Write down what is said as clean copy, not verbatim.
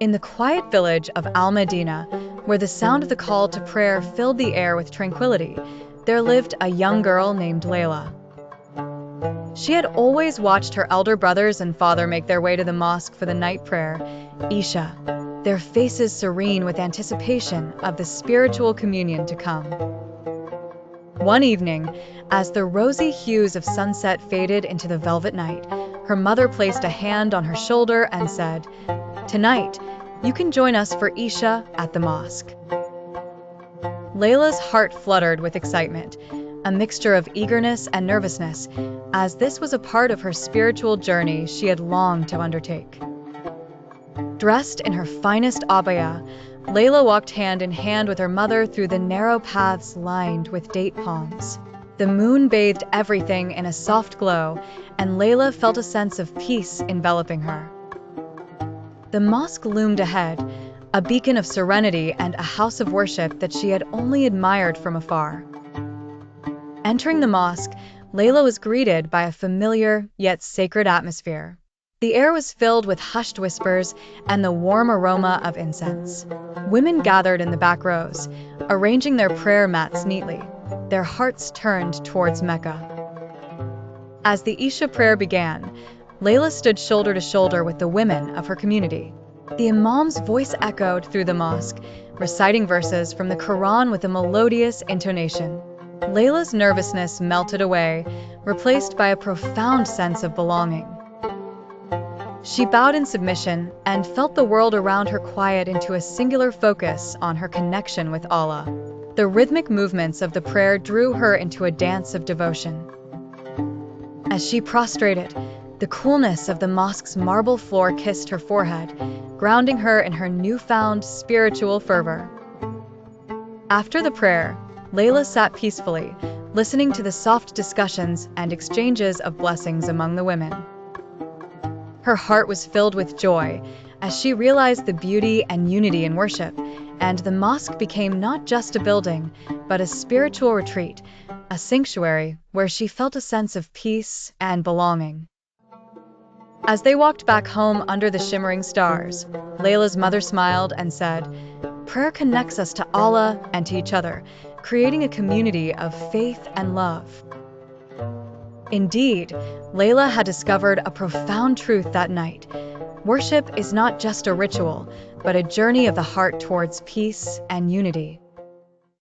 In the quiet village of Al-Madina, where the sound of the call to prayer filled the air with tranquility, there lived a young girl named Layla. She had always watched her elder brothers and father make their way to the mosque for the night prayer, Isha, their faces serene with anticipation of the spiritual communion to come. One evening, as the rosy hues of sunset faded into the velvet night, her mother placed a hand on her shoulder and said, "Tonight, you can join us for Isha at the mosque." Layla's heart fluttered with excitement, a mixture of eagerness and nervousness, as this was a part of her spiritual journey she had longed to undertake. Dressed in her finest abaya, Layla walked hand in hand with her mother through the narrow paths lined with date palms. The moon bathed everything in a soft glow, and Layla felt a sense of peace enveloping her. The mosque loomed ahead, a beacon of serenity and a house of worship that she had only admired from afar. Entering the mosque, Layla was greeted by a familiar yet sacred atmosphere. The air was filled with hushed whispers and the warm aroma of incense. Women gathered in the back rows, arranging their prayer mats neatly, their hearts turned towards Mecca. As the Isha prayer began, Layla stood shoulder to shoulder with the women of her community. The imam's voice echoed through the mosque, reciting verses from the Quran with a melodious intonation. Layla's nervousness melted away, replaced by a profound sense of belonging. She bowed in submission and felt the world around her quiet into a singular focus on her connection with Allah. The rhythmic movements of the prayer drew her into a dance of devotion. As she prostrated, the coolness of the mosque's marble floor kissed her forehead, grounding her in her newfound spiritual fervor. After the prayer, Layla sat peacefully, listening to the soft discussions and exchanges of blessings among the women. Her heart was filled with joy as she realized the beauty and unity in worship, and the mosque became not just a building, but a spiritual retreat, a sanctuary where she felt a sense of peace and belonging. As they walked back home under the shimmering stars, Layla's mother smiled and said, "Prayer connects us to Allah and to each other, creating a community of faith and love." Indeed, Layla had discovered a profound truth that night. Worship is not just a ritual, but a journey of the heart towards peace and unity.